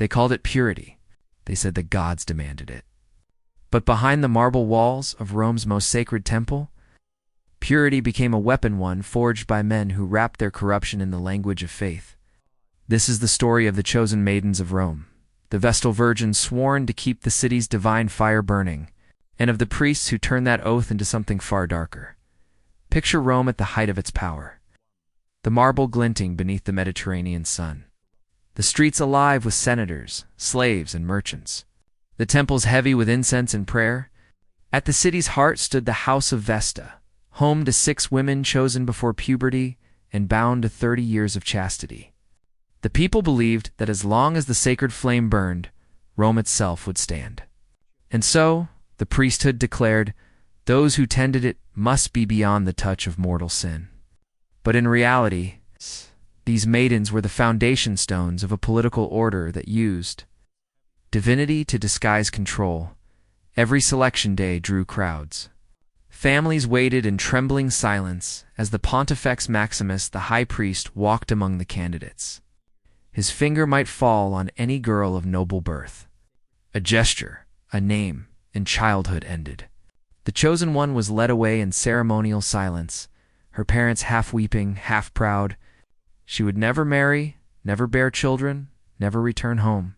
They called it purity. They said the gods demanded it. But behind the marble walls of Rome's most sacred temple, purity became a weapon, one forged by men who wrapped their corruption in the language of faith. This is the story of the chosen maidens of Rome, the Vestal virgins sworn to keep the city's divine fire burning, and of the priests who turned that oath into something far darker. Picture Rome at the height of its power, the marble glinting beneath the Mediterranean sun, the streets alive with senators, slaves, and merchants, the temples heavy with incense and prayer. At the city's heart stood the House of Vesta, home to 6 women chosen before puberty and bound to 30 years of chastity. The people believed that as long as the sacred flame burned, Rome itself would stand. And so, the priesthood declared, those who tended it must be beyond the touch of mortal sin. But in reality, these maidens were the foundation stones of a political order that used divinity to disguise control. Every selection day drew crowds. Families waited in trembling silence as the Pontifex Maximus, the high priest, walked among the candidates. His finger might fall on any girl of noble birth. A gesture, a name, and childhood ended. The chosen one was led away in ceremonial silence, her parents half weeping, half proud. She would never marry, never bear children, never return home.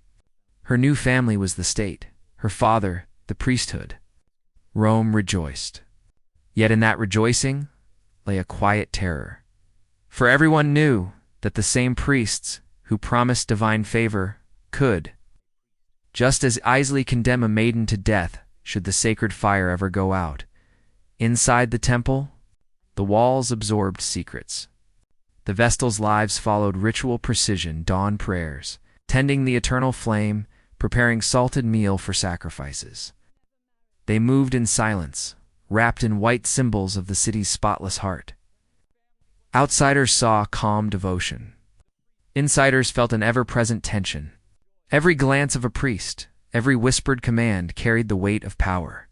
Her new family was the state, her father, the priesthood. Rome rejoiced. Yet in that rejoicing lay a quiet terror. For everyone knew that the same priests who promised divine favor could just as easily condemn a maiden to death should the sacred fire ever go out. Inside the temple, the walls absorbed secrets. The Vestals' lives followed ritual precision, dawn prayers, tending the eternal flame, preparing salted meal for sacrifices. They moved in silence, wrapped in white symbols of the city's spotless heart. Outsiders saw calm devotion. Insiders felt an ever-present tension. Every glance of a priest, every whispered command carried the weight of power.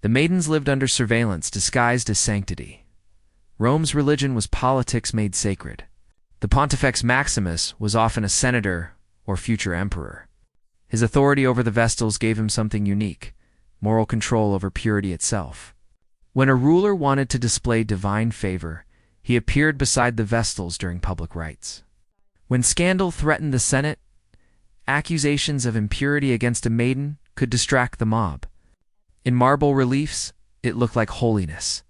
The maidens lived under surveillance disguised as sanctity. Rome's religion was politics made sacred. The Pontifex Maximus was often a senator or future emperor. His authority over the Vestals gave him something unique, moral control over purity itself. When a ruler wanted to display divine favor, he appeared beside the Vestals during public rites. When scandal threatened the Senate, accusations of impurity against a maiden could distract the mob. In marble reliefs, it looked like holiness.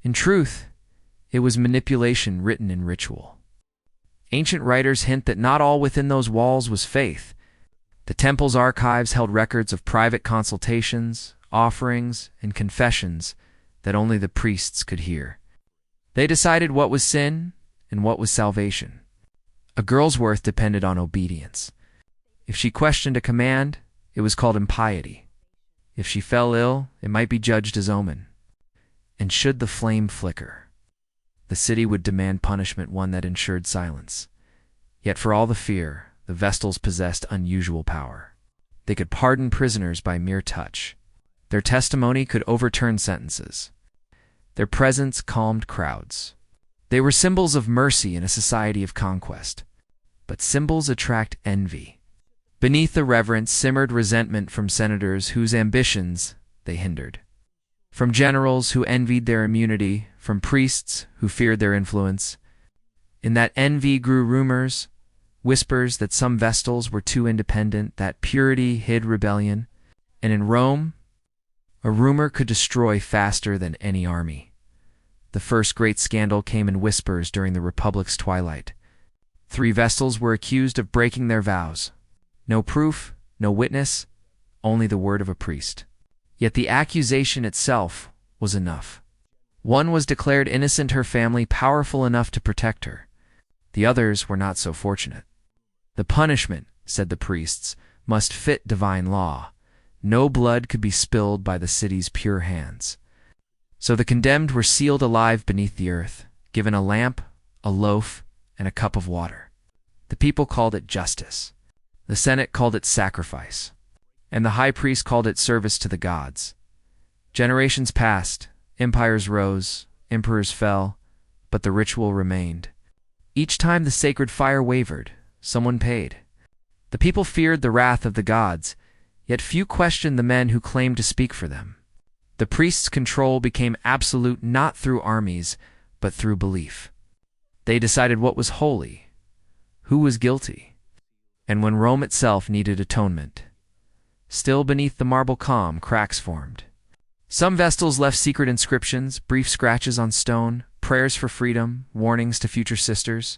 In truth, it was manipulation written in ritual. Ancient writers hint that not all within those walls was faith. The temple's archives held records of private consultations, offerings, and confessions that only the priests could hear. They decided what was sin and what was salvation. A girl's worth depended on obedience. If she questioned a command, it was called impiety. If she fell ill, it might be judged as omen. And should the flame flicker, the city would demand punishment, one that ensured silence. Yet for all the fear, the Vestals possessed unusual power. They could pardon prisoners by mere touch. Their testimony could overturn sentences. Their presence calmed crowds. They were symbols of mercy in a society of conquest. But symbols attract envy. Beneath the reverence simmered resentment from senators whose ambitions they hindered. From generals who envied their immunity, from priests who feared their influence. In that envy grew rumors, whispers that some Vestals were too independent, that purity hid rebellion. And in Rome, a rumor could destroy faster than any army. The first great scandal came in whispers during the Republic's twilight. 3 Vestals were accused of breaking their vows. No proof, no witness, only the word of a priest. Yet the accusation itself was enough. One was declared innocent, her family powerful enough to protect her. The others were not so fortunate. The punishment, said the priests, must fit divine law. No blood could be spilled by the city's pure hands. So the condemned were sealed alive beneath the earth, given a lamp, a loaf, and a cup of water. The people called it justice. The Senate called it sacrifice. And the high priest called it service to the gods. Generations passed, empires rose, emperors fell, but the ritual remained. Each time the sacred fire wavered, someone paid. The people feared the wrath of the gods, yet few questioned the men who claimed to speak for them. The priests' control became absolute not through armies, but through belief. They decided what was holy, who was guilty, and when Rome itself needed atonement. Still beneath the marble calm, cracks formed. Some vestals left secret inscriptions, brief scratches on stone, prayers for freedom, warnings to future sisters.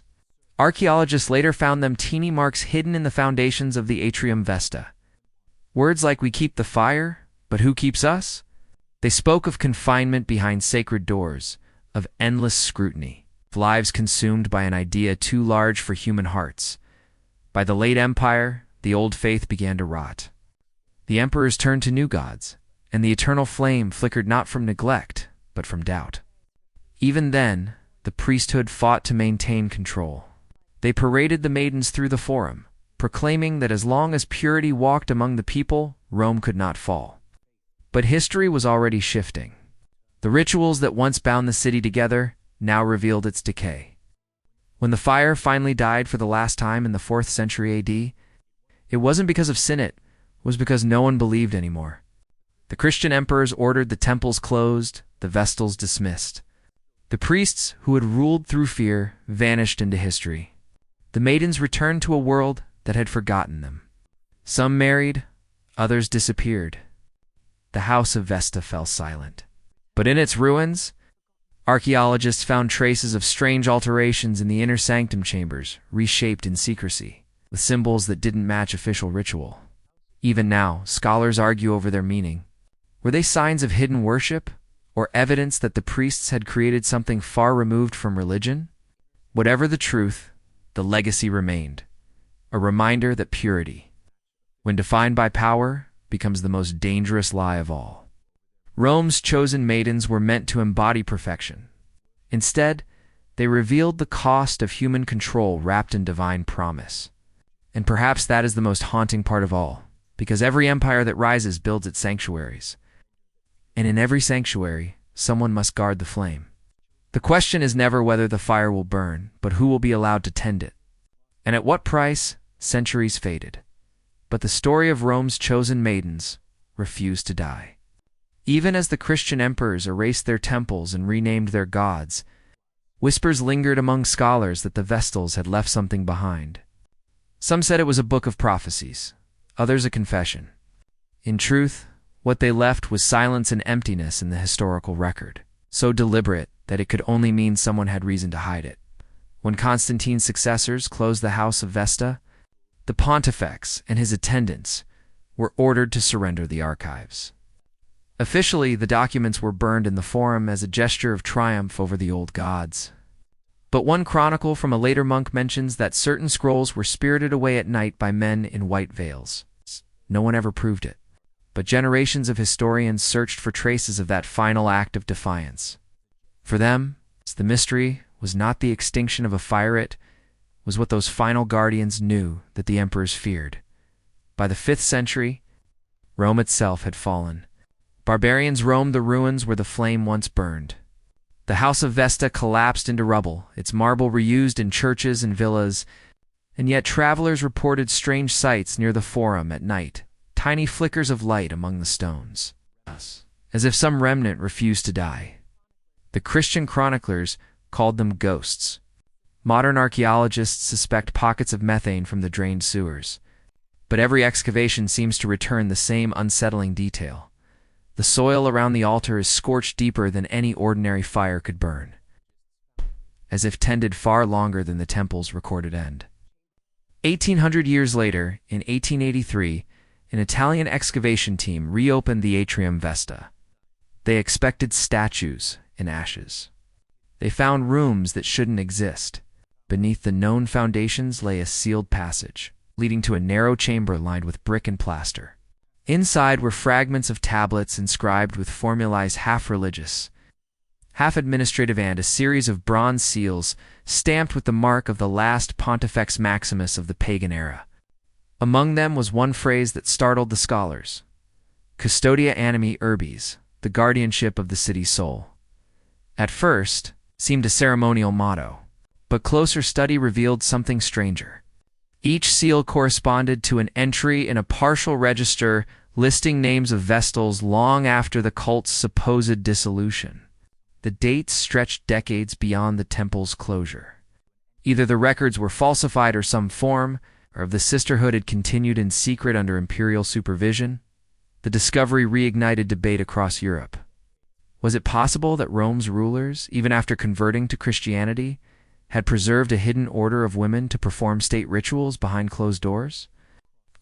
Archaeologists later found them teeny marks hidden in the foundations of the atrium vesta. Words like "we keep the fire, but who keeps us?" They spoke of confinement behind sacred doors, of endless scrutiny, of lives consumed by an idea too large for human hearts. By the late Empire, the old faith began to rot. The emperors turned to new gods, and the eternal flame flickered not from neglect, but from doubt. Even then, the priesthood fought to maintain control. They paraded the maidens through the forum, proclaiming that as long as purity walked among the people, Rome could not fall. But history was already shifting. The rituals that once bound the city together now revealed its decay. When the fire finally died for the last time in the 4th century AD, it wasn't because of sin, it was because no one believed anymore. The Christian emperors ordered the temples closed, the vestals dismissed. The priests, who had ruled through fear, vanished into history. The maidens returned to a world that had forgotten them. Some married, others disappeared. The house of Vesta fell silent. But in its ruins, archaeologists found traces of strange alterations in the inner sanctum chambers, reshaped in secrecy, with symbols that didn't match official ritual. Even now, scholars argue over their meaning. Were they signs of hidden worship, or evidence that the priests had created something far removed from religion? Whatever the truth, the legacy remained, a reminder that purity, when defined by power, becomes the most dangerous lie of all. Rome's chosen maidens were meant to embody perfection. Instead, they revealed the cost of human control wrapped in divine promise. And perhaps that is the most haunting part of all, because every empire that rises builds its sanctuaries. And in every sanctuary, someone must guard the flame. The question is never whether the fire will burn, but who will be allowed to tend it. And at what price, centuries faded. But the story of Rome's chosen maidens refused to die. Even as the Christian emperors erased their temples and renamed their gods, whispers lingered among scholars that the Vestals had left something behind. Some said it was a book of prophecies, others a confession. In truth, what they left was silence and emptiness in the historical record, so deliberate that it could only mean someone had reason to hide it. When Constantine's successors closed the house of Vesta, the pontifex and his attendants were ordered to surrender the archives. Officially, the documents were burned in the Forum as a gesture of triumph over the old gods. But one chronicle from a later monk mentions that certain scrolls were spirited away at night by men in white veils. No one ever proved it, but generations of historians searched for traces of that final act of defiance. For them, the mystery was not the extinction of a fire, it was what those final guardians knew that the emperors feared. By the 5th century, Rome itself had fallen. Barbarians roamed the ruins where the flame once burned. The house of Vesta collapsed into rubble, its marble reused in churches and villas, and yet travelers reported strange sights near the Forum at night, tiny flickers of light among the stones, as if some remnant refused to die. The Christian chroniclers called them ghosts. Modern archaeologists suspect pockets of methane from the drained sewers. But every excavation seems to return the same unsettling detail. The soil around the altar is scorched deeper than any ordinary fire could burn, as if tended far longer than the temple's recorded end. 1800 years later, in 1883, an Italian excavation team reopened the Atrium Vesta. They expected statues in ashes. They found rooms that shouldn't exist. Beneath the known foundations lay a sealed passage, leading to a narrow chamber lined with brick and plaster. Inside were fragments of tablets inscribed with formulae half religious, half administrative, and a series of bronze seals stamped with the mark of the last Pontifex Maximus of the pagan era. Among them was one phrase that startled the scholars: Custodia animi urbis, the guardianship of the city's soul. At first, seemed a ceremonial motto, but closer study revealed something stranger. Each seal corresponded to an entry in a partial register listing names of Vestals long after the cult's supposed dissolution. The dates stretched decades beyond the temple's closure. Either the records were falsified or some form, or if the sisterhood had continued in secret under imperial supervision. The discovery reignited debate across Europe. Was it possible that Rome's rulers, even after converting to Christianity, had preserved a hidden order of women to perform state rituals behind closed doors?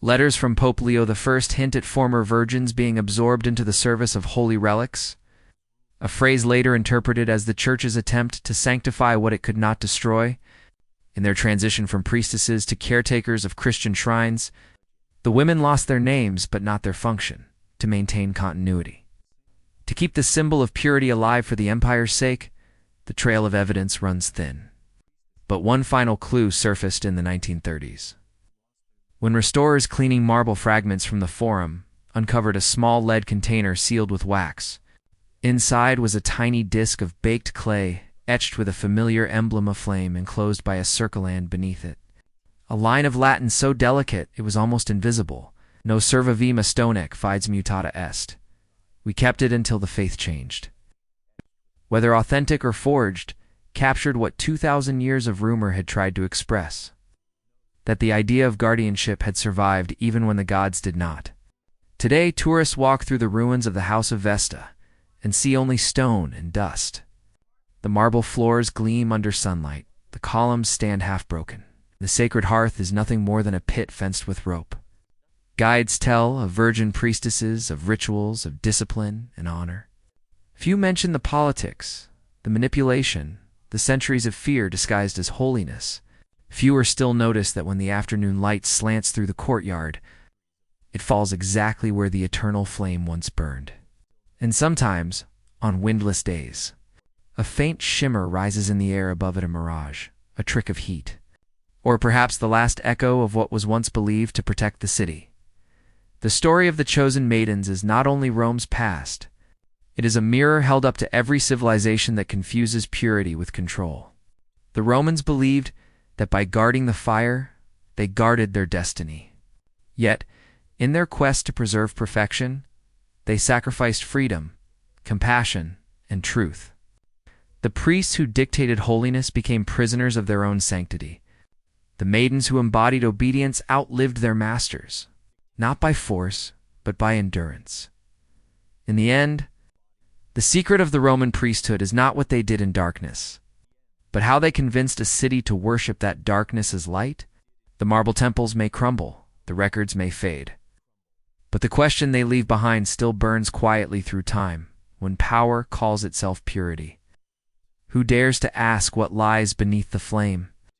Letters from Pope Leo I hint at former virgins being absorbed into the service of holy relics, a phrase later interpreted as the Church's attempt to sanctify what it could not destroy. In their transition from priestesses to caretakers of Christian shrines, the women lost their names but not their function, to maintain continuity. To keep the symbol of purity alive for the empire's sake, the trail of evidence runs thin. But one final clue surfaced in the 1930s. When restorers cleaning marble fragments from the Forum uncovered a small lead container sealed with wax. Inside was a tiny disc of baked clay, etched with a familiar emblem of flame enclosed by a circlet beneath it. A line of Latin so delicate it was almost invisible. No serva vima stonec fides mutata est. We kept it until the faith changed. Whether authentic or forged, captured what 2,000 years of rumor had tried to express. That the idea of guardianship had survived even when the gods did not. Today, tourists walk through the ruins of the House of Vesta and see only stone and dust. The marble floors gleam under sunlight. The columns stand half-broken. The sacred hearth is nothing more than a pit fenced with rope. Guides tell of virgin priestesses, of rituals, of discipline and honor. Few mention the politics, the manipulation, the centuries of fear disguised as holiness. Fewer still notice that when the afternoon light slants through the courtyard, it falls exactly where the eternal flame once burned. And sometimes, on windless days, a faint shimmer rises in the air above it, a mirage, a trick of heat, or perhaps the last echo of what was once believed to protect the city. The story of the chosen maidens is not only Rome's past, it is a mirror held up to every civilization that confuses purity with control. The Romans believed that by guarding the fire, they guarded their destiny. Yet, in their quest to preserve perfection, they sacrificed freedom, compassion, and truth. The priests who dictated holiness became prisoners of their own sanctity. The maidens who embodied obedience outlived their masters, not by force, but by endurance. In the end, the secret of the Roman priesthood is not what they did in darkness, but how they convinced a city to worship that darkness as light. The marble temples may crumble, the records may fade, but the question they leave behind still burns quietly through time when power calls itself purity. Who dares to ask what lies beneath the flame?